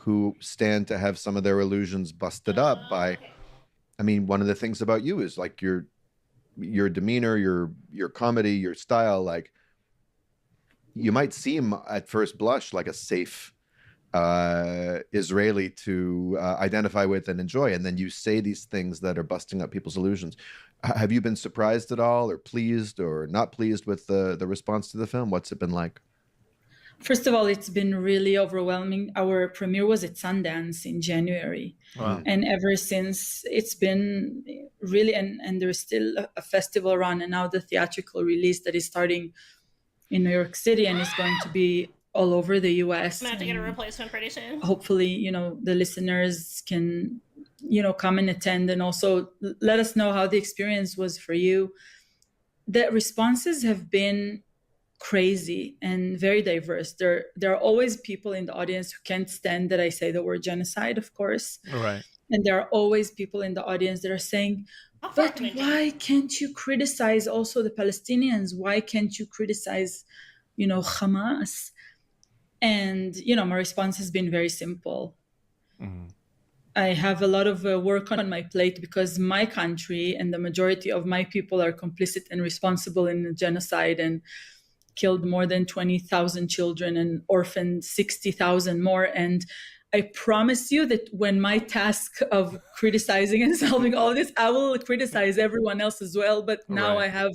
who stand to have some of their illusions busted up by, Okay. I mean, one of the things about you is like your demeanor, your comedy, your style, like you might seem at first blush like a safe Israeli to identify with and enjoy, and then you say these things that are busting up people's illusions. Have you been surprised at all, or pleased, or not pleased with the response to the film? What's it been like? First of all, it's been really overwhelming. Our premiere was at Sundance in January. Wow. And ever since, it's been really, and there's still a festival run, and now the theatrical release that is starting in New York City and is going to be all over the US. I'm gonna have to get a replacement pretty soon. Hopefully, the listeners can, come and attend, and also let us know how the experience was for you. The responses have been crazy and very diverse. There are always people in the audience who can't stand that I say the word genocide, of course. Right. And there are always people in the audience that are saying, but why can't you criticize also the Palestinians? Why can't you criticize, Hamas? And, my response has been very simple. Mm-hmm. I have a lot of work on my plate because my country and the majority of my people are complicit and responsible in the genocide and killed more than 20,000 children and orphaned 60,000 more. And I promise you that when my task of criticizing and solving all this, I will criticize everyone else as well. But now I have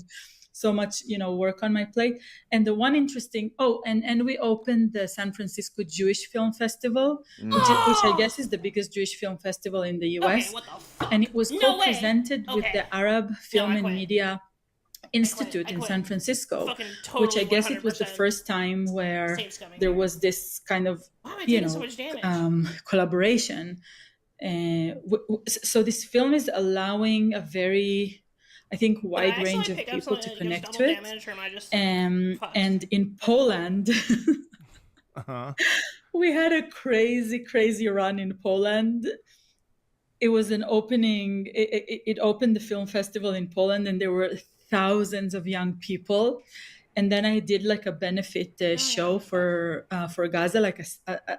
so much, work on my plate. And the one interesting, and we opened the San Francisco Jewish Film Festival, which I guess is the biggest Jewish film festival in the US. Okay, what the fuck? And it was co-presented with Okay. the Arab Film I and quit. Media Institute I in quit. San Francisco, Fucking which I totally guess it was the 100% first time where Saint scummy there here. was this kind of, Why am I taking so much damage? collaboration. So this film is allowing a very, I think, Did I wide actually range of pick up people something to that gives connect double to it. damage, or am I just fucked? And in Poland, Uh-huh. we had a crazy run in Poland. It was an opening. It opened the film festival in Poland, and there were thousands of young people. And then I did like a benefit show for Gaza, like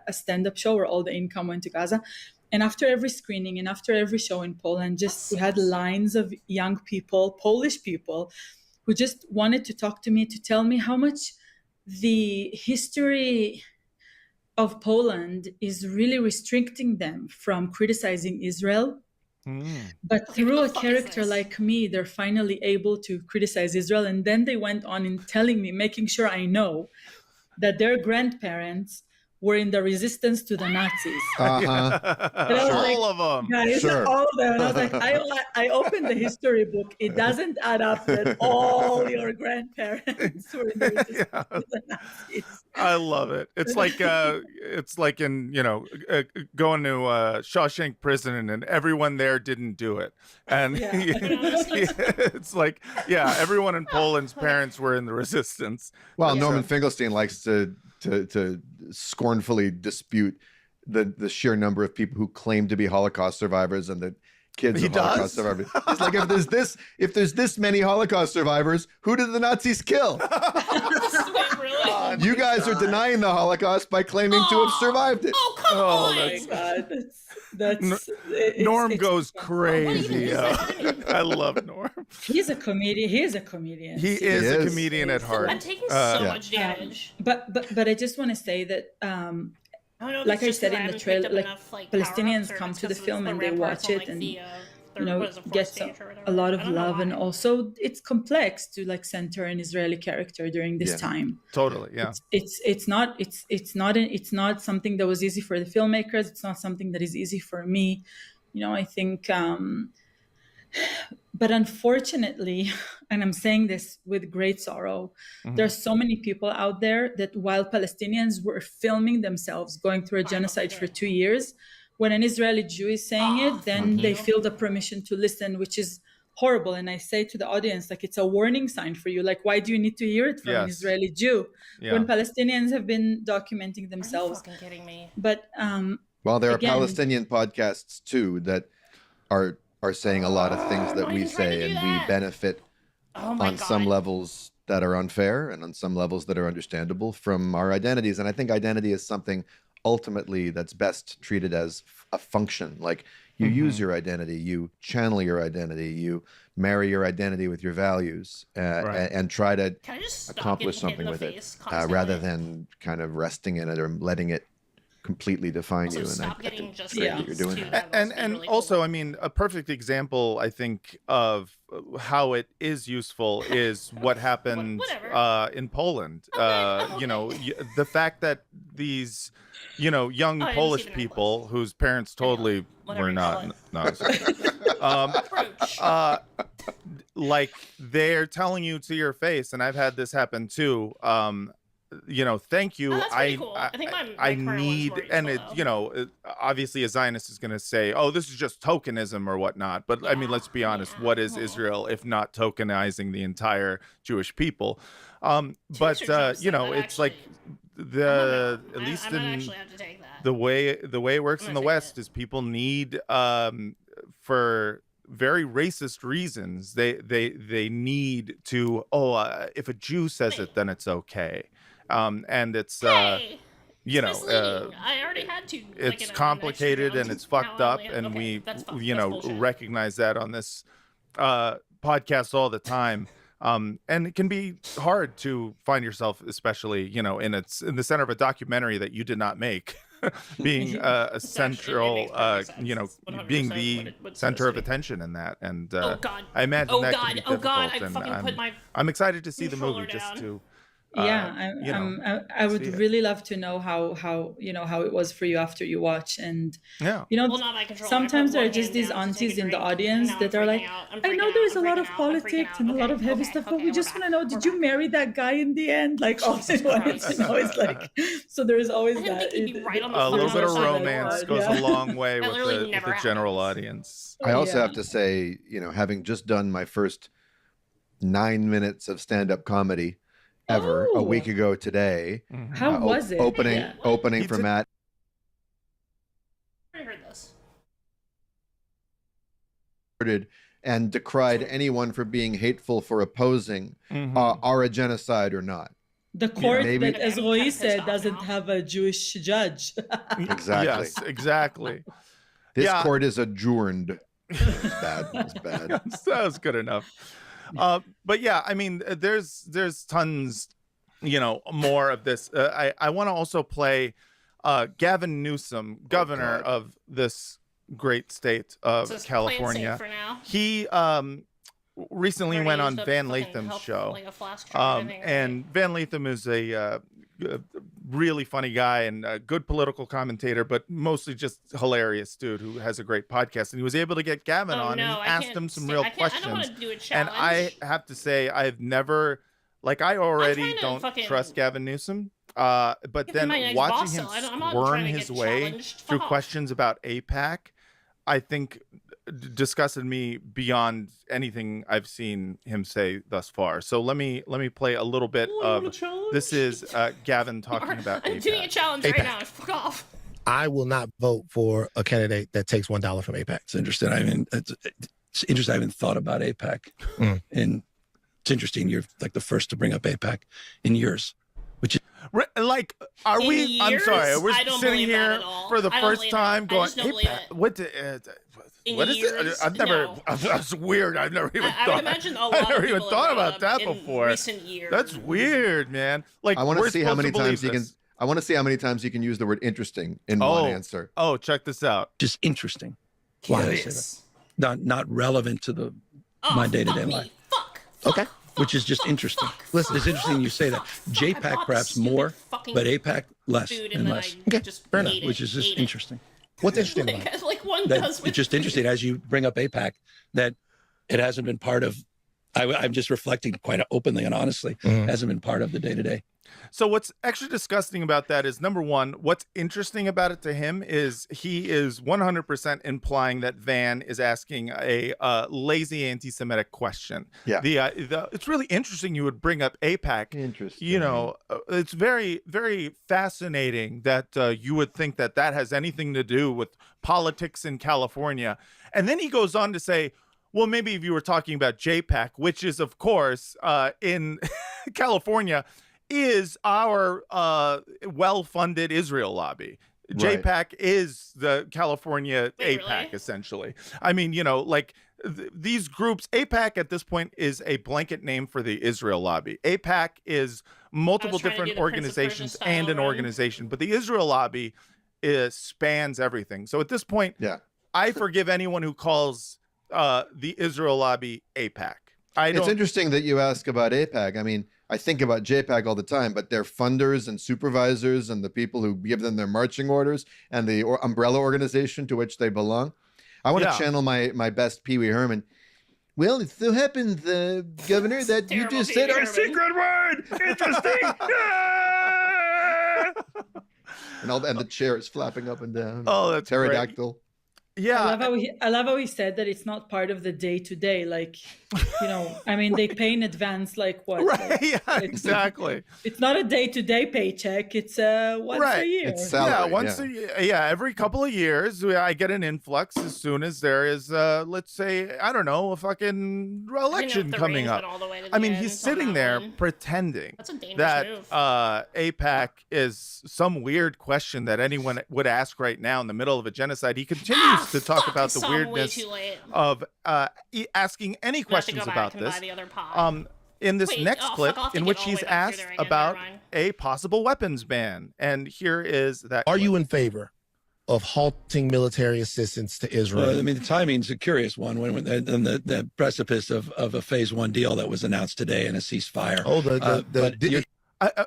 a stand-up show where all the income went to Gaza. And after every screening and after every show in Poland, we had lines of young people, Polish people, who just wanted to talk to me, to tell me how much the history of Poland is really restricting them from criticizing Israel. But through a character like me, they're finally able to criticize Israel. And then they went on in telling me, making sure I know, that their grandparents were in the resistance to the Nazis. All of them. Guys, all of them. And I was like, I opened the history book. It doesn't add up that all your grandparents were in the resistance to the Nazis. I love it. It's like in going to Shawshank Prison and everyone there didn't do it, and it's like everyone in Poland's parents were in the resistance. Well, Norman Finkelstein likes to scornfully dispute the sheer number of people who claim to be Holocaust survivors and the kids of Holocaust survivors. It's like if there's this many Holocaust survivors, who did the Nazis kill? You guys are denying the Holocaust by claiming to have survived it. Oh, come on! My God, Norm goes crazy. I love Norm. He's a comedian. He is a comedian. He is a comedian at heart. I'm taking so much damage. But I just want to say that, like I said in the trailer, like Palestinians come to the film and they watch it and get a lot of love, and also it's complex to like center an Israeli character during this time. Totally, yeah. It's not something that was easy for the filmmakers. It's not something that is easy for me. I think. But unfortunately, and I'm saying this with great sorrow, there's so many people out there that while Palestinians were filming themselves going through a genocide for 2 years, when an Israeli Jew is saying it, then they feel the permission to listen, which is horrible. And I say to the audience, like, it's a warning sign for you. Like, why do you need to hear it from an Israeli Jew when Palestinians have been documenting themselves? Are you fucking kidding me? But well, there are Palestinian podcasts too that are saying a lot of things that we say, and we benefit on some levels that are unfair and on some levels that are understandable from our identities. And I think identity is something ultimately that's best treated as a function. Like you use your identity, you channel your identity, you marry your identity with your values, and try to accomplish something with it, rather than kind of resting in it or letting it completely define you. And you're doing that. And really also, cool. I mean, a perfect example, I think, of how it is useful is what happened in Poland. You know, the fact that these, you know, young Polish people whose parents totally were not like they're telling you to your face, and I've had this happen too. You know, thank you. Oh, cool. I think my need, and it, you know, obviously a Zionist is going to say, "Oh, this is just tokenism or whatnot." But I mean, let's be honest. What is Israel if not tokenizing the entire Jewish people? But you know, it's like at least in the way it works in the West is people need for very racist reasons. They need to. If a Jew says it, then it's okay. And it's you know, I already had to. It's complicated and it's fucked up, and we you know recognize that on this podcast all the time. And it can be hard to find yourself, especially you know, in the center of a documentary that you did not make, being a central, you know, being the center of attention in that. And I imagine that can be difficult. I'm excited to see the movie just to. I would really love to know how you know how it was for you after you watch. And you know, sometimes there are just these aunties in the audience that are like, I know there's a lot of politics and a lot of heavy stuff, but we just want to know, did you marry that guy in the end? Like, all they wanted to know is like, so there is always that. A little bit of romance goes a long way with the general audience. I also have to say, you know, having just done my first 9 minutes of stand-up comedy ever a week ago today. How was it? Opening for Matt. I heard this. And decried anyone for being hateful for opposing are a genocide or not. The court that, as Roy said, doesn't have a Jewish judge. Exactly. Yes, exactly. This court is adjourned. It's bad. It's bad. That was good enough. But yeah, I mean, there's tons, you know, more of this. I want to also play Gavin Newsom, governor of this great state of California. For now. He recently went on Van Latham's show, and Van Latham is a really funny guy and a good political commentator, but mostly just hilarious dude who has a great podcast. And he was able to get Gavin on and he asked him some real questions. I don't want to do a challenge. And I have to say, I've never, like, I already don't trust Gavin Newsom. But then watching him squirm his way through questions about AIPAC, I think disgusted me beyond anything I've seen him say thus far. So let me play a little bit of this is Gavin talking about I'm doing a challenge right now. Fuck off. I will not vote for a candidate that takes $1 from AIPAC. It's interesting. I mean, it's interesting. I haven't thought about AIPAC, and it's interesting. You're like the first to bring up AIPAC in years. Which is like, are we? I'm sorry, we're sitting here for the first time going, what is it? I've never. That's weird. I've never even thought. I would imagine a lot of people thought about that in before. Recent years. That's weird, man. Like, I want to see how many times you can. I want to see how many times you can use the word interesting in one answer. Oh, check this out. Just interesting. Why do I say that? Not relevant to my day-to-day life. Okay. Which is just interesting. Listen, it's interesting you say that. JPAC perhaps more, but AIPAC less and less. Okay, fair enough. Which is just interesting. What's interesting about it? Like one does. It's just interesting as you bring up AIPAC that it hasn't been part of. I'm just reflecting quite openly and honestly. Hasn't been part of the day-to-day. So what's extra disgusting about that is, number one, what's interesting about it to him is he is 100% implying that Van is asking a lazy anti-Semitic question. Yeah. It's really interesting you would bring up AIPAC. Interesting. You know, it's very, very fascinating that you would think that has anything to do with politics in California. And then he goes on to say, well, maybe if you were talking about JPAC, which is, of course, in California, is our well-funded Israel lobby. Right. JPAC is the California Wait, APAC, really? essentially. I mean, you know, like these groups, APAC at this point is a blanket name for the Israel lobby. APAC is multiple trying to do different the Prince of Persia organizations style and an run. organization, but the Israel lobby spans everything. So at this point, Yeah. I forgive anyone who calls the Israel lobby APAC. It's interesting that you ask about APAC. I mean, I think about JPAC all the time, but their funders and supervisors and the people who give them their marching orders and the umbrella organization to which they belong. I want to channel my best Pee Wee Herman. Well, it so happened, Governor, that you just said our secret word. Interesting. and the chair is flapping up and down. Oh, that's pterodactyl. Great. Yeah, I love how he said that it's not part of the day-to-day. Like, you know, I mean, they pay in advance. Like what? Right? Like, Yeah, exactly. It's not a day-to-day paycheck. It's once a year. It's salary, every couple of years, I get an influx as soon as there is, let's say, I don't know, a fucking election coming up. I mean, he's sitting there pretending that APAC is some weird question that anyone would ask right now in the middle of a genocide. He continues to talk about the weirdness of asking any questions about this. In this next clip, in which he's asked about a possible weapons ban, and here is that. Are you in favor of halting military assistance to Israel? I mean, the timing's a curious one. When the precipice of a phase 1 deal that was announced today and a ceasefire.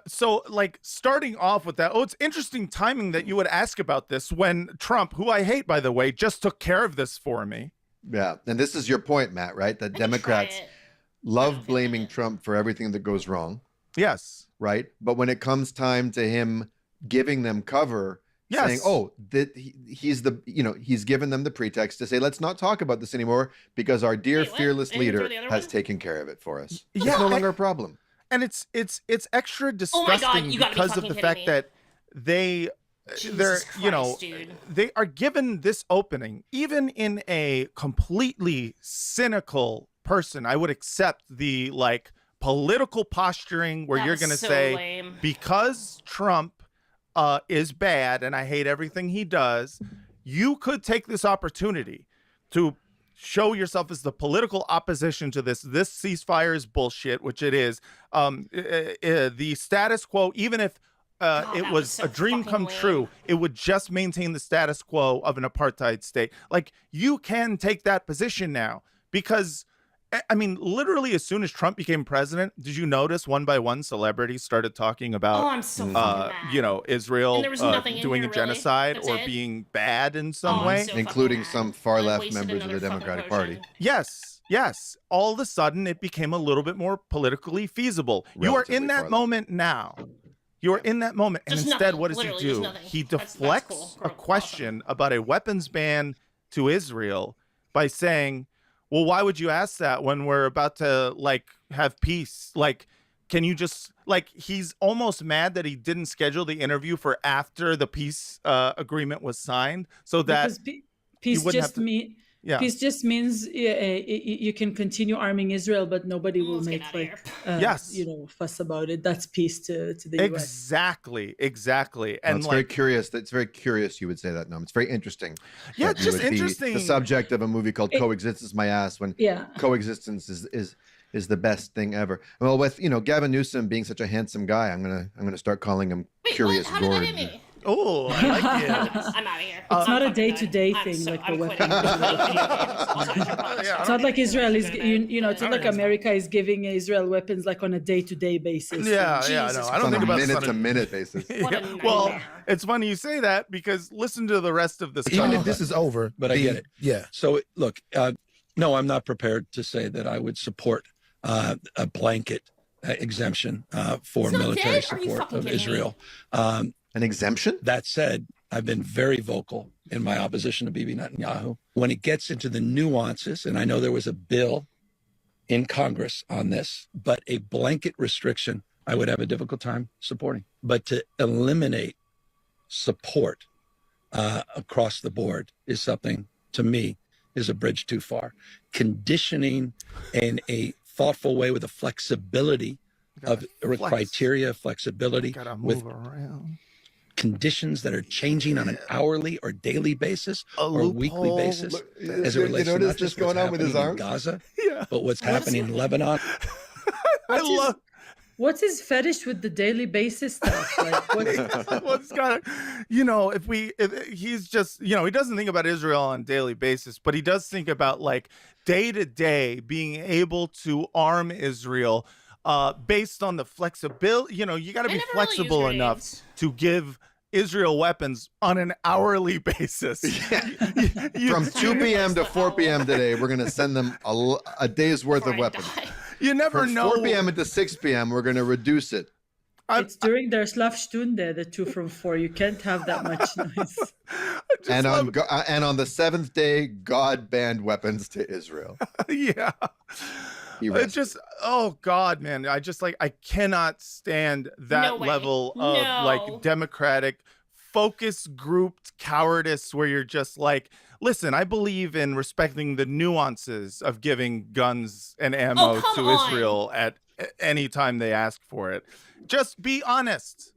So, like, starting off with that, it's interesting timing that you would ask about this when Trump, who I hate, by the way, just took care of this for me. Yeah, and this is your point, Matt, right? That Democrats love blaming Trump for everything that goes wrong. Yes. Right? But when it comes time to him giving them cover, saying, he's given them the pretext to say, let's not talk about this anymore because our dear fearless leader has taken care of it for us. It's no longer a problem. And it's extra disgusting because of the fact that they're they are given this opening. Even in a completely cynical person, I would accept the political posturing where you're going to say lame. Because Trump is bad and I hate everything he does, you could take this opportunity to show yourself as the political opposition to this ceasefire is bullshit, which it is. The status quo, even if it was a dream come true, it would just maintain the status quo of an apartheid state. Like, you can take that position now because, I mean, literally as soon as Trump became president, did you notice one by one celebrities started talking about, Israel doing a genocide or being bad in some way, including some far left members of the Democratic Party. Yes. All of a sudden, it became a little bit more politically feasible. You are in that moment now. You are in that moment, and instead, what does he do? He deflects a question about a weapons ban to Israel by saying, well, why would you ask that when we're about to have peace? Can you just he's almost mad that he didn't schedule the interview for after the peace agreement was signed, so that peace just means you can continue arming Israel, but nobody will make fuss about it. That's peace to the US. Exactly. And it's very curious. That's very curious. You would say that, Noam. It's very interesting. Yeah, it's just interesting. The subject of a movie called Coexistence My Ass, when coexistence is the best thing ever. Well, with Gavin Newsom being such a handsome guy, I'm gonna start calling him Curious George. Oh, I like it. I'm out of here. It's not a day-to-day thing like the weapon. It's not like Israel is, it's not like America is giving Israel weapons on a day-to-day basis. Yeah, no, I don't think about minute-to-minute basis. Well, it's funny you say that because listen to the rest of this. Even if this is over, but I get it. Yeah. So look, no, I'm not prepared to say that I would support a blanket exemption for military support of Israel. An exemption? That said, I've been very vocal in my opposition to Bibi Netanyahu. When it gets into the nuances, and I know there was a bill in Congress on this, but a blanket restriction, I would have a difficult time supporting. But to eliminate support across the board is something, to me, is a bridge too far. Conditioning in a thoughtful way with a flexibility of criteria, flexibility. Gotta move around. conditions that are changing on an hourly or daily basis or weekly basis as it relates to not just what's happening in Gaza, but what's happening in Lebanon. What's his fetish with the daily basis stuff? Like, what's got he's just, he doesn't think about Israel on a daily basis, but he does think about like day to day being able to arm Israel based on the flexibility. You got to be flexible enough to give Israel weapons on an hourly basis. From 2 p.m. to 4 p.m. today, we're going to send them a day's worth of weapons. You never know. 4 p.m. to 6 p.m., we're going to reduce it. It's during their Schlafstunde, the 2 from 4. You can't have that much noise. And on the 7th day, God banned weapons to Israel. Yeah. It's just, oh God, man. I cannot stand that level of like democratic focus grouped cowardice where you're just like, listen, I believe in respecting the nuances of giving guns and ammo to Israel at any time they ask for it. Just be honest.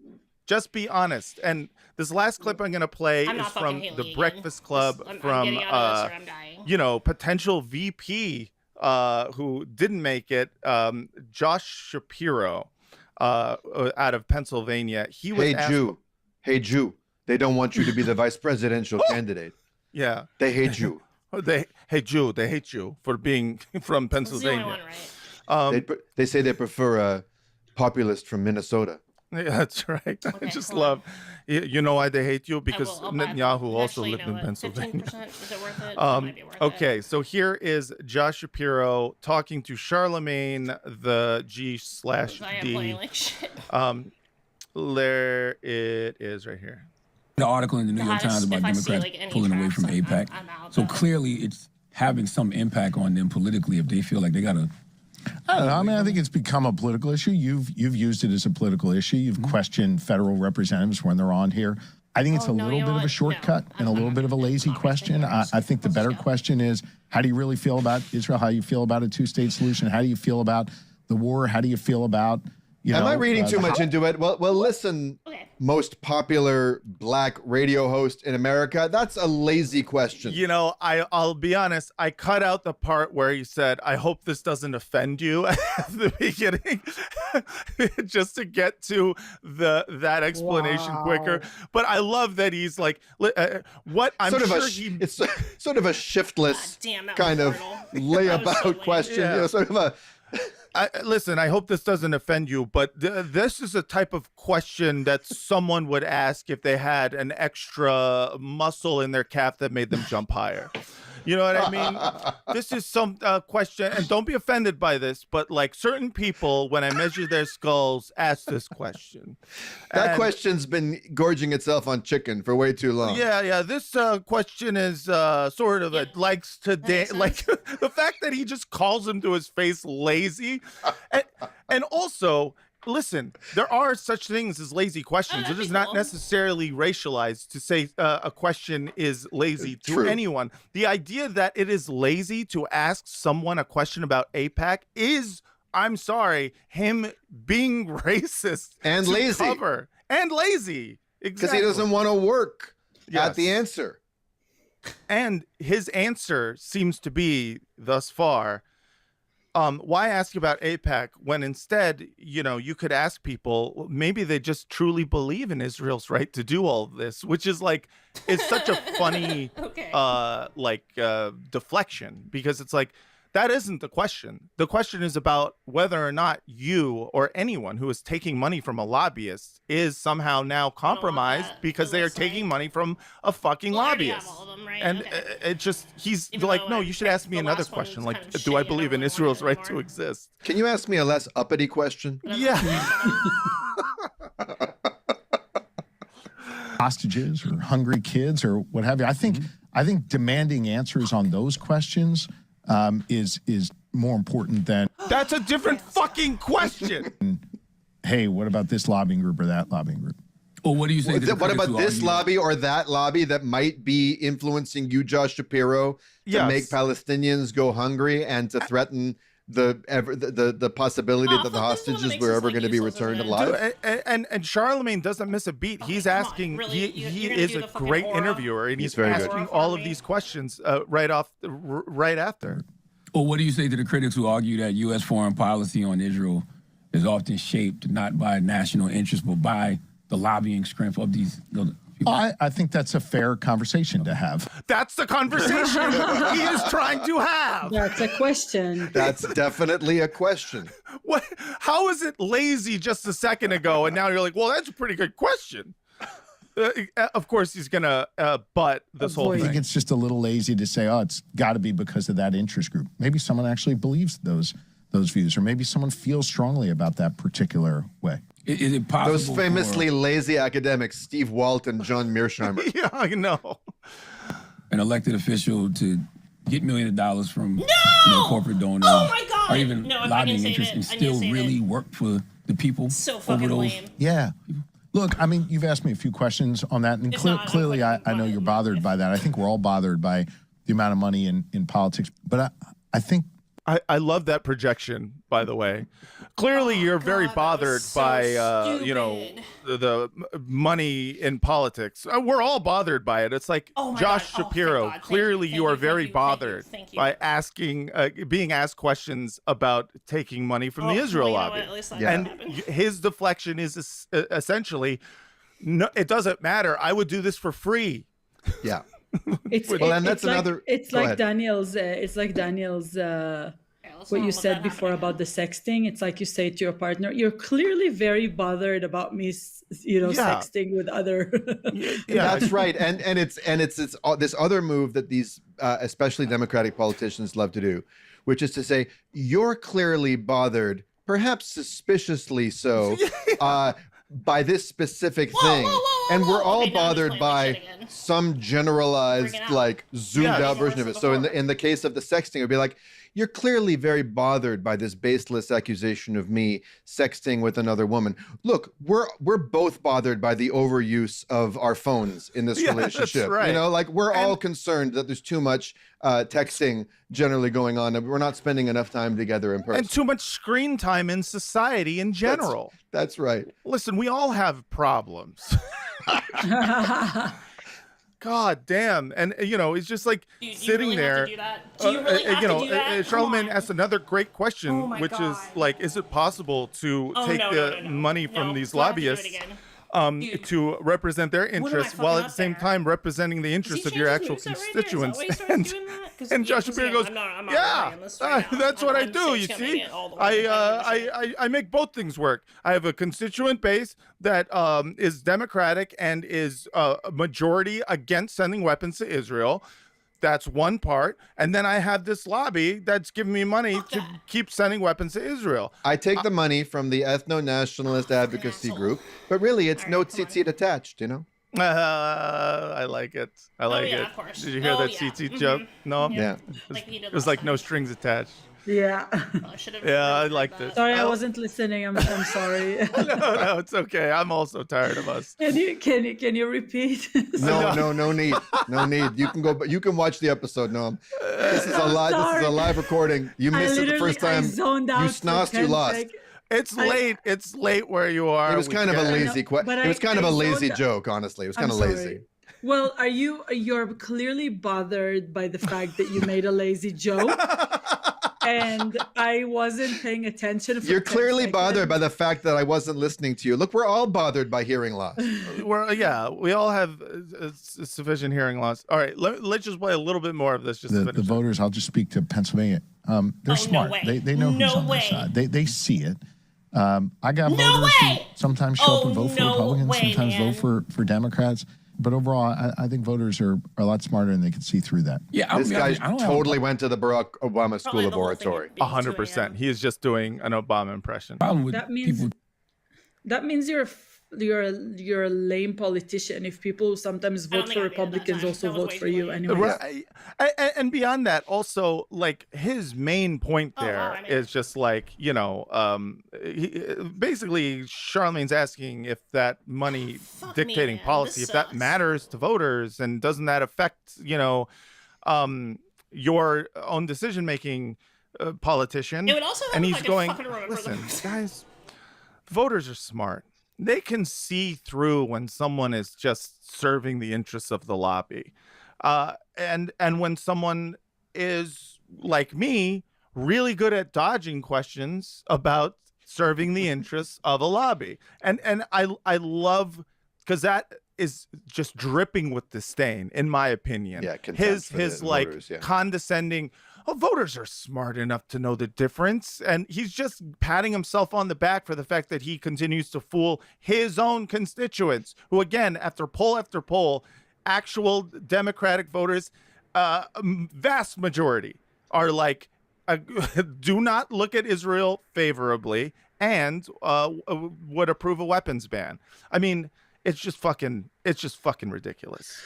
Just be honest. And this last clip I'm going to play is from The Breakfast Club from, potential VP who didn't make it, Josh Shapiro out of Pennsylvania. He was Hey, Jew. They don't want you to be the vice presidential candidate. Yeah. They hate you. They hate you for being from Pennsylvania. They say they prefer a populist from Minnesota. Yeah, that's right. Okay, I just love, you know why they hate you? Because Netanyahu also lived in Pennsylvania. 15%, is it worth it? It might be worth it. So here is Josh Shapiro talking to Charlemagne, the G/D. I am playing like shit. There it is right here. The article in the New York Times about Democrats pulling away from AIPAC. So clearly it's having some impact on them politically if they feel like they got to. I don't know. I mean, I think it's become a political issue. You've used it as a political issue. You've questioned federal representatives when they're on here. I think it's a little bit of a shortcut and a little bit of a lazy question. I think the better question is, how do you really feel about Israel? How do you feel about a two-state solution? How do you feel about the war? How do you feel about, Am I reading too much into it? Well, listen, most popular Black radio host in America. That's a lazy question. I'll be honest. I cut out the part where he said, "I hope this doesn't offend you" at the beginning, just to get to that explanation quicker. But I love that he's like, "What?" It's sort of a shiftless kind of layabout question. Yeah. Sort of a. Listen, I hope this doesn't offend you, but this is a type of question that someone would ask if they had an extra muscle in their calf that made them jump higher. You know what I mean? This is some question, and don't be offended by this, but like certain people, when I measure their skulls, ask this question. That question's been gorging itself on chicken for way too long. Yeah. This question is sort of likes to like the fact that he just calls him to his face lazy, and also. Listen, there are such things as lazy questions. It is not necessarily racialized to say a question is lazy to anyone. The idea that it is lazy to ask someone a question about AIPAC is, I'm sorry, him being racist and lazy. And lazy. Exactly. Because he doesn't want to work at the answer. And his answer seems to be, thus far, why ask about AIPAC when instead, you could ask people, maybe they just truly believe in Israel's right to do all of this, which is like, it's such a funny, deflection, because it's like, that isn't the question. The question is about whether or not you or anyone who is taking money from a lobbyist is somehow now compromised because they are taking money from a fucking lobbyist. And it just, he's like, no, you should ask me another question. Like, do I believe in Israel's right to exist? Can you ask me a less uppity question? Yeah. Hostages or hungry kids or what have you. I think demanding answers on those questions is more important than. That's a different fucking question. Hey, what about this lobbying group or that lobbying group? Well, what do you think? What about this lobby or that lobby that might be influencing you, Josh Shapiro, to make Palestinians go hungry and to threaten the possibility that the hostages were ever going to be returned alive. And Charlemagne doesn't miss a beat. He's asking. Really? He is a great interviewer, and he's asking all of these questions right after. Well, what do you say to the critics who argue that U.S. foreign policy on Israel is often shaped not by national interest but by the lobbying strength of these people? I think that's a fair conversation to have. That's the conversation he is trying to have. That's a question. That's definitely a question. What? How is it lazy just a second ago, and now you're like, well, that's a pretty good question. Of course, he's gonna butt this whole thing. I think it's just a little lazy to say, oh, it's got to be because of that interest group. Maybe someone actually believes those views, or maybe someone feels strongly about that particular way. Is it possible? Those famously lazy academics, Steve Walt and John Mearsheimer. Yeah, I know. An elected official to get millions of dollars from corporate donors, oh my God, or even lobbying interests, and still really work for the people. So fucking lame. Yeah. Look, I mean, you've asked me a few questions on that, and clearly I know you're bothered by that. I think we're all bothered by the amount of money in politics. But I think... I love that projection, by the way. Clearly, you're very bothered by, the money in politics. We're all bothered by it. It's like Josh Shapiro. Clearly, you are very bothered by being asked questions about taking money from the Israel lobby. And his deflection is essentially, no, it doesn't matter. I would do this for free. Yeah. It's like Daniel's what you said before about the sexting. It's like you say to your partner, you're clearly very bothered about me, sexting with other. That's right. And it's this other move that these especially Democratic politicians love to do, which is to say, you're clearly bothered, perhaps suspiciously so, by this specific thing. And we're all bothered by some generalized, like, zoomed out version of it. So in the case of the sexting, it would be like, you're clearly very bothered by this baseless accusation of me sexting with another woman. Look, we're both bothered by the overuse of our phones in this relationship. That's right. You know, like, we're all concerned that there's too much texting generally going on, and we're not spending enough time together in person. And too much screen time in society in general. That's right. Listen, we all have problems. God damn. And, it's just like sitting really there. Have to do that? Do you really have to do that? Charlemagne asked another great question, which is like, is it possible to take the money from these lobbyists to represent their interests while at the same time representing the interests of your actual constituents? And Josh Shapiro goes, that's what I do, you see. I make both things work. I have a constituent base that is Democratic and is a majority against sending weapons to Israel. That's one part. And then I have this lobby that's giving me money to keep sending weapons to Israel. I take the money from the ethno-nationalist advocacy group, but really it's no tzitzit attached, I like it. I like it. Of course. Did you hear that tzitzit joke? No? Yeah. It was like no strings attached. Yeah. I liked it. Sorry, I wasn't listening. I'm sorry. No, it's okay. I'm also tired of us. Can you repeat? No need. No need. You can go. You can watch the episode. No, this is a live. This is a live recording. You missed it the first time. You snozzed. You lost. It's late. It's late where you are. It was kind of a lazy question. It was kind of a lazy joke, honestly. It was kind of lazy. Well, you're clearly bothered by the fact that you made a lazy joke. And I wasn't paying attention. You're clearly bothered by the fact that I wasn't listening to you. Look, we're all bothered by hearing loss. We all have sufficient hearing loss. All right, let's just play a little bit more of this. The voters, I'll just speak to Pennsylvania. They're smart. They know who's on their side. They see it. I got voters who sometimes show up and vote for Republicans, sometimes vote for Democrats. But overall, I think voters are a lot smarter and they can see through that. Yeah, this guy totally went to the Barack Obama School of Oratory. 100%. He is just doing an Obama impression. That means you're a lame politician if people sometimes vote for Republicans also vote for you anyway. Right. And beyond that, also, like, his main point there is just like, basically Charlemagne's asking if that money dictating policy, if that matters to voters, and doesn't that affect, your own decision making politician. It would also and help he's if I could going, fucking remember listen, them. guys, voters are smart. They can see through when someone is just serving the interests of the lobby. And when someone is, like me, really good at dodging questions about serving the interests of a lobby. And I love, because that is just dripping with disdain, in my opinion. Yeah, his like voters, yeah. condescending, oh, voters are smart enough to know the difference. And he's just patting himself on the back for the fact that he continues to fool his own constituents, who, again, after poll, actual Democratic voters, vast majority are like, do not look at Israel favorably and would approve a weapons ban. I mean, it's just fucking ridiculous.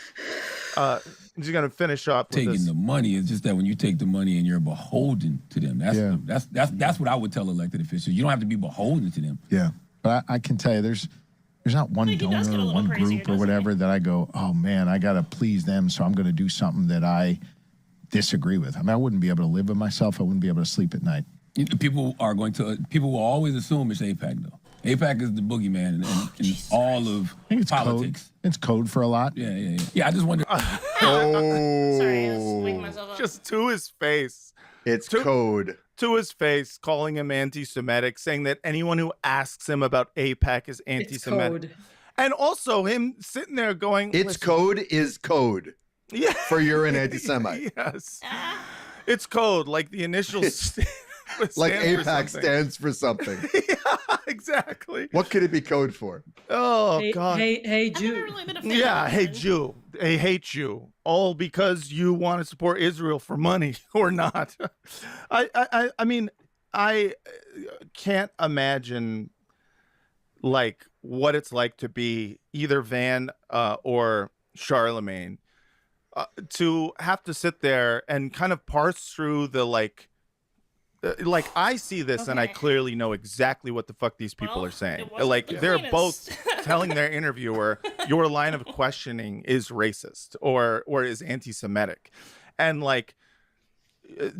I'm just gonna finish off with taking this. the money. It's just that when you take the money and you're beholden to them, that's what I would tell elected officials. You don't have to be beholden to them. Yeah, but I can tell you, there's not one donor or one group or whatever that I go, oh man, I gotta please them, so I'm gonna do something that I disagree with. I mean, I wouldn't be able to live with myself. I wouldn't be able to sleep at night. People will always assume it's AIPAC though. AIPAC is the boogeyman in all of politics. Code. It's code for a lot. Yeah. I just wonder. Sorry, I was waking myself up. Just to his face. It's code. To his face, calling him anti-Semitic, saying that anyone who asks him about AIPAC is anti-Semitic. It's code. And also him sitting there going, It's code is code. Yeah. For you're an anti-Semite. Yes. It's code, like the initial like AIPAC stands for something. Yeah, exactly. What could it be code for? Oh, God. Hey, I've Jew. never really been a fan Yeah, of hey, it. Jew. They hate you. All because you want to support Israel for money or not. I mean, I can't imagine, like, what it's like to be either Van or Charlemagne. To have to sit there and kind of parse through the like I see this and I clearly know exactly what the fuck these people are saying. Like they're both telling their interviewer, your line of questioning is racist or is anti-Semitic, and like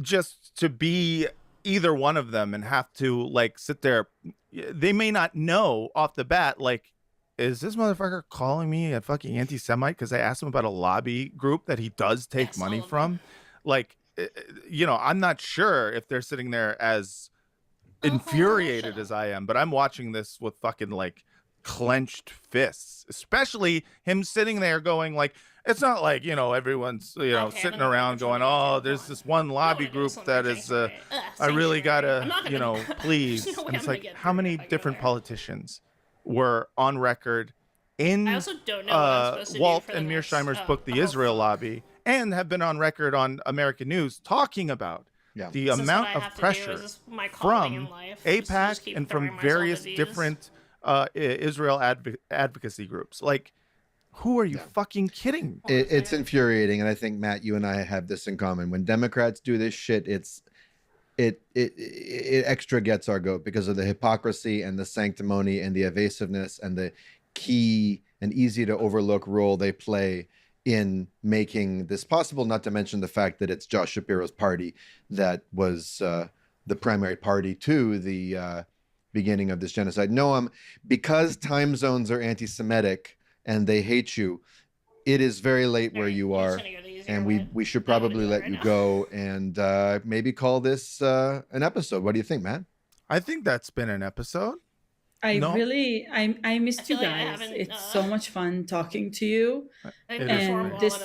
just to be either one of them and have to like sit there, they may not know off the bat, like, is this motherfucker calling me a fucking anti-Semite because I asked him about a lobby group that he does take money from? Like, you know, I'm not sure if they're sitting there as infuriated as I am, but I'm watching this with fucking like clenched fists, especially him sitting there going like, it's not like, you know, everyone's, you know, sitting around going, oh, there's this one lobby group that is, I really gotta, you know, please. And it's like, how many different politicians were on record in I also don't know what I'm supposed to do Walt for the and next, Mearsheimer's book, The Israel Lobby, and have been on record on American news talking about the amount of pressure from AIPAC and from various different Israel advocacy groups. Like, who are you fucking kidding? It's infuriating, and I think, Matt, you and I have this in common. When Democrats do this shit, it extra gets our goat because of the hypocrisy and the sanctimony and the evasiveness and the key and easy to overlook role they play in making this possible, not to mention the fact that it's Josh Shapiro's party that was the primary party to the beginning of this genocide. Noam, because time zones are anti-Semitic and they hate you, it is very late where you are, and we should probably let you go and maybe call this an episode. What do you think, Matt? I think that's been an episode. I missed you guys. It's so much fun talking to you. And this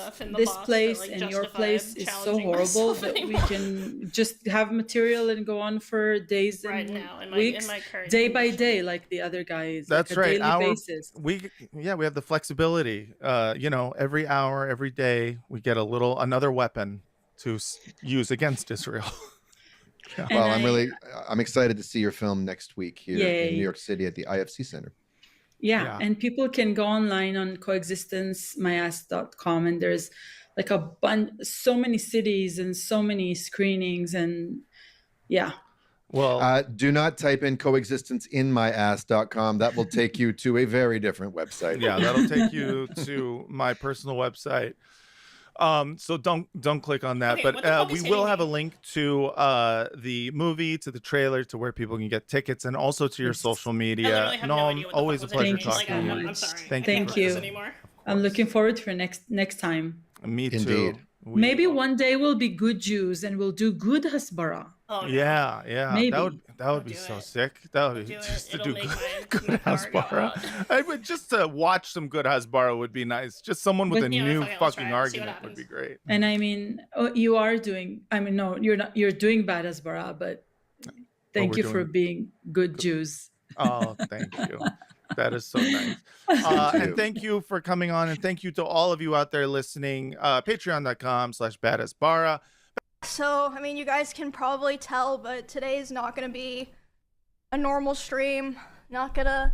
place and your place is so horrible that we can just have material and go on for days and weeks, day by day, like the other guys. That's like right. Daily basis. We have the flexibility. You know, every hour, every day, we get another weapon to use against Israel. Yeah. Well, I'm excited to see your film next week here in New York City at the IFC Center. Yeah, and people can go online on coexistencemyass.com, and there's like so many cities and so many screenings, and Well, do not type in coexistenceinmyass.com. That will take you to a very different website. Yeah, that'll take you to my personal website. So don't click on that. Okay, But we will have a link to the movie, to the trailer, to where people can get tickets, and also to your social media. No, always a pleasure talking to you. I'm sorry. Thank you. I'm looking forward for next time. Me too. Indeed. Maybe one day we'll be good Jews and we'll do good hasbara. Oh, no. Yeah. Maybe. That would be so sick. That would be just to It'll do make good my power go hasbara. I would just to watch some good hasbara would be nice. Just someone with But- a Yeah, new fuck it, let's fucking try it, see what argument would be happens. great. And I mean, you are doing. I mean, no, you're not. You're doing bad hasbara, but thank we're you for doing being good Jews. Oh, thank you. That is so nice. And thank you for coming on, and thank you to all of you out there listening. Patreon.com/badasbara. So, I mean, you guys can probably tell, but today's not going to be a normal stream. Not going to,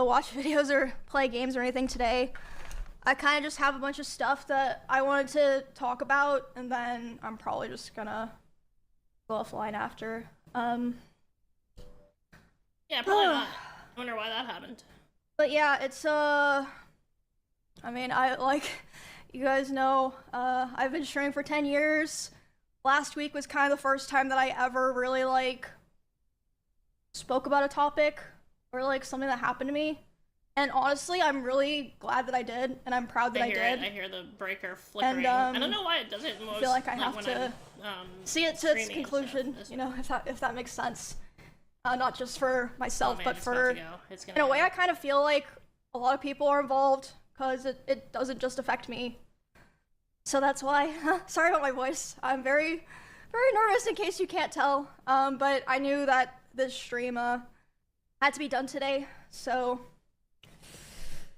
watch videos or play games or anything today. I kind of just have a bunch of stuff that I wanted to talk about, and then I'm probably just going to go offline after. Yeah, probably not. I wonder why that happened. But yeah, it's, I mean, you guys know, I've been streaming for 10 years. Last week was kind of the first time that I ever really, spoke about a topic or, something that happened to me. And honestly, I'm really glad that I did, and I'm proud that I did. I hear the breaker flickering. And, I don't know why it does it most. I feel like I have to see it to its streaming conclusion, stuff. if that makes sense. Not just for myself, man, but it's for, about to go. It's gonna in a way, go. I kind of feel like a lot of people are involved, because it doesn't just affect me. So that's why, sorry about my voice. I'm very, very nervous in case you can't tell. But I knew that this stream had to be done today, so.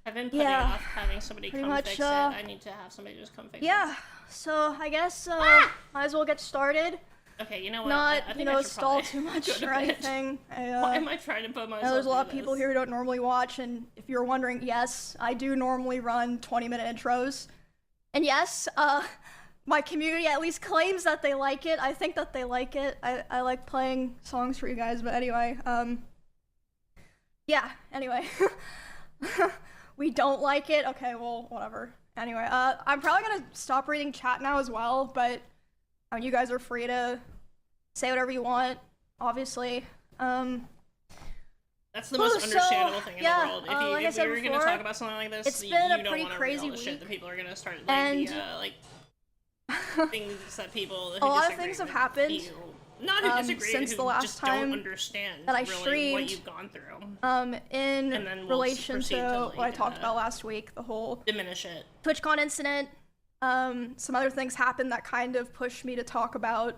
I've been putting off having somebody come fix it. I need to have somebody just come fix it. Yeah, so I guess might as well get started. Okay, you know what? Not, I think I should stall probably too much go to or bed. anything. Why am I trying to put myself I know there's a lot of through people this? here who don't normally watch, and if you're wondering, yes, I do normally run 20-minute intros. And yes, my community at least claims that they like it. I think that they like it. I like playing songs for you guys, but anyway, yeah, anyway. We don't like it? Okay, well, whatever. Anyway, I'm probably gonna stop reading chat now as well, but you guys are free to say whatever you want, obviously. That's the most understandable thing in the world. If like I said we were going to before, talk about something like this, it's you been a don't pretty wanna read crazy all the shit week. that people are going to start, And things that people a lot of disagree things have with happened. you. Not who disagree, since who the last just time don't understand that I really streamed, what you've gone through. In And then we'll relation proceed to to, what I talked about last week, the whole diminish it. TwitchCon incident, some other things happened that kind of pushed me to talk about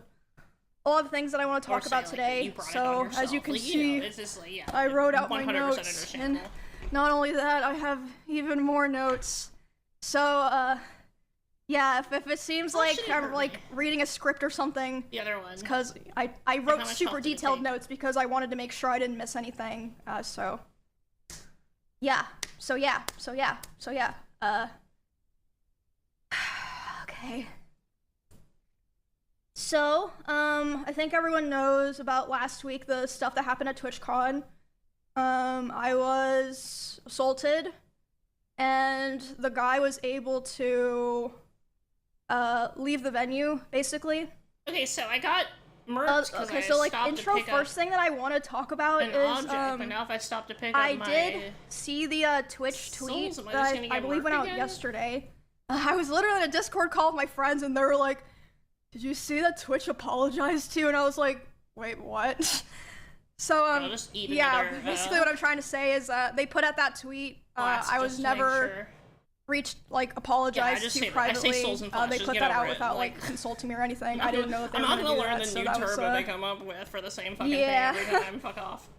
a lot of things that I want to talk about today. So as you can see, it's just I wrote out my 100% notes, and understandable. not only that, I have even more notes. So yeah, if it seems like I'm reading a script or something, the other one, because I how wrote much super health did it detailed take? notes because I wanted to make sure I didn't miss anything. So yeah. Okay. So, I think everyone knows about last week, the stuff that happened at TwitchCon. I was assaulted, and the guy was able to leave the venue, basically. Okay, so I got murked because okay, so like stopped intro to pick first thing that I want to talk about an is object, but now if I stop to pick up I my did see the Twitch tweet Souls, am I that just gonna I get believe went murked out again? yesterday. I was literally in a Discord call with my friends, and they were like, "Did you see that Twitch apologized to you?" And I was like, "Wait, what?" So I'll just eat yeah, another, basically what I'm trying to say is they put out that tweet. I was just to make never sure. reached apologized just to say that. I say privately. Souls and Flash, They just put get that over out it, without like- consulting me or anything. I didn't know that they I'm were not gonna gonna do learn that, the so new that was, turbo they come up with for the same fucking yeah. thing every time. Fuck off.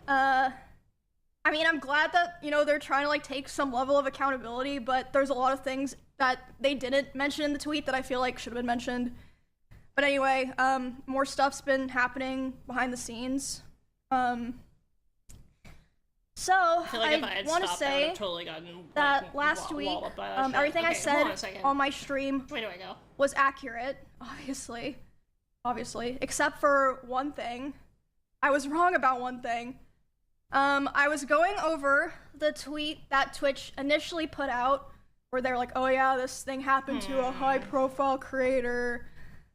I mean, I'm glad that, they're trying to, take some level of accountability, but there's a lot of things that they didn't mention in the tweet that I feel like should have been mentioned. But anyway, more stuff's been happening behind the scenes. So, I feel like if I I had want to stopped, I would say have totally gotten, that last week, walloped by that shit. everything I Okay, hold on a said second. on my stream Where do I go? was accurate, obviously, except for one thing. I was wrong about one thing. I was going over the tweet that Twitch initially put out where they're like, oh yeah, this thing happened to a high-profile creator.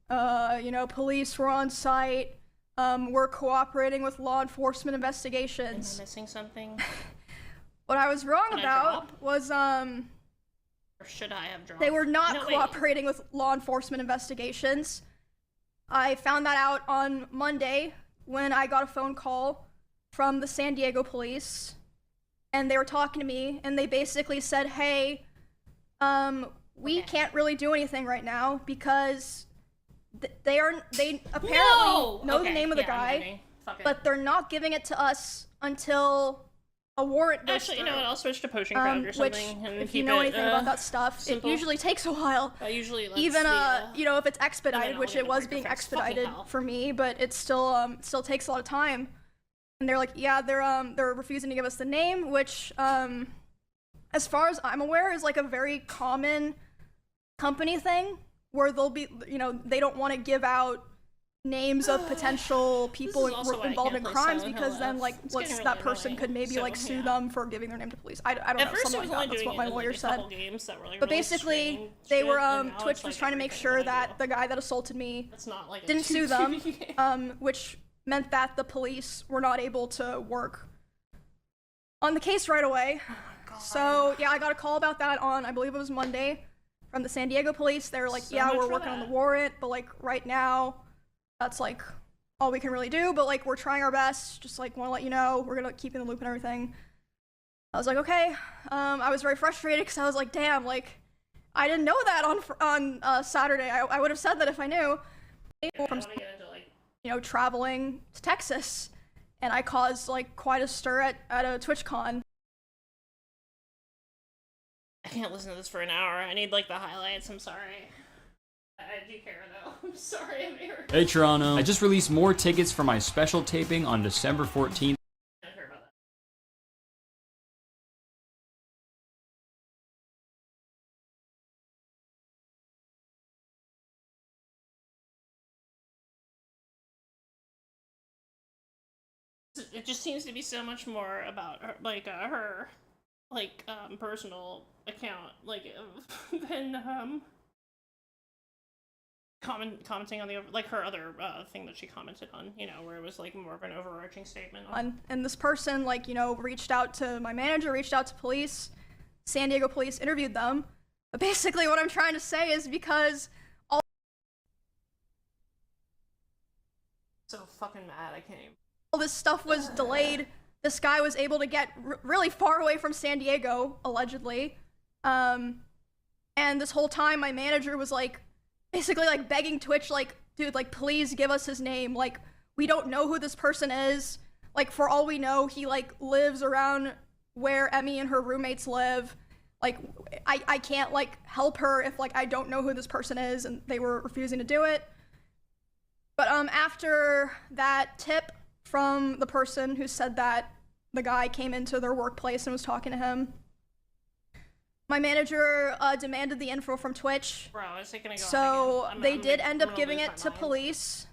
You know, police were on site. We're cooperating with law enforcement investigations. Am I missing something? What I was wrong about was Or should I have dropped? they were not cooperating with law enforcement investigations. I found that out on Monday when I got a phone call from the San Diego police, and they were talking to me, and they basically said, hey, we can't really do anything right now because they apparently know the name of the guy, but they're not giving it to us until a warrant goes Actually, through. you know what? I'll switch to poaching crowd or something. Which, and if keep you know it, anything about that stuff, simple. it usually takes a while. Usually, Even you know, if it's expedited, which it was being expedited for me, but it still takes a lot of time. And they're like, yeah, they're refusing to give us the name, which as far as I'm aware is like a very common company thing where they'll be, you know, they don't want to give out names of potential people involved in crimes because then like that person could maybe like sue them for giving their name to police. I don't know, something like that. That's what my lawyer said. But basically, they were Twitch was trying to make sure that the guy that assaulted me didn't sue them, which meant that the police were not able to work on the case right away. So yeah, I got a call about that on, I believe it was Monday, from the San Diego police. They were like, yeah, we're working on the warrant, but like right now, that's like all we can really do, but like we're trying our best, just like want to let you know, we're gonna keep in the loop and everything. I was like, okay. I was very frustrated because I was like, damn, like I didn't know that on Saturday. I would have said that if I knew. From, you know, traveling to Texas, and I caused like quite a stir at a TwitchCon. I can't listen to this for an hour. I need like the highlights. I'm sorry. I do care though. I'm sorry, Amir. Hey Toronto. I just released more tickets for my special taping on December 14th. I heard about that. It just seems to be so much more about her, like her, like personal account, like than commenting on the like her other thing that she commented on, you know, where it was like more of an overarching statement. And this person, like, you know, reached out to my manager, reached out to police, San Diego police, interviewed them. But basically, what I'm trying to say is because so fucking mad, I can't even. All this stuff was delayed. This guy was able to get really far away from San Diego, allegedly. And this whole time, my manager was like, basically like begging Twitch, like, dude, like, please give us his name. Like, we don't know who this person is. Like, for all we know, he like lives around where Emmy and her roommates live. Like, I can't like help her if like I don't know who this person is, and they were refusing to do it. But after that tip from the person who said that the guy came into their workplace and was talking to him, my manager demanded the info from Twitch. Bro, is it gonna go so they did end up giving it to police,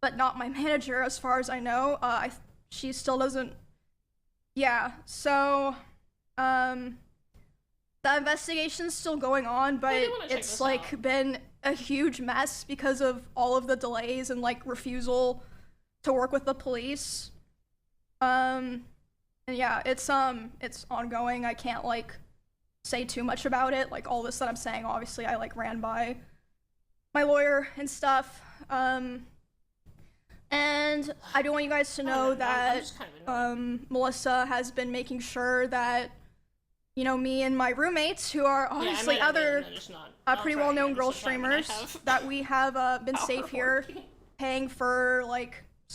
but not my manager, as far as I know. She still doesn't. Yeah. So, the investigation's still going on, but it's like been a huge mess because of all of the delays and like refusal to work with the police. And yeah, it's ongoing. I can't like say too much about it. Like all this that I'm saying, obviously I like ran by my lawyer and stuff. And I do want you guys to know that Melissa has been making sure that, you know, me and my roommates, who are obviously other pretty well-known girl streamers, that we have been safe here, paying for like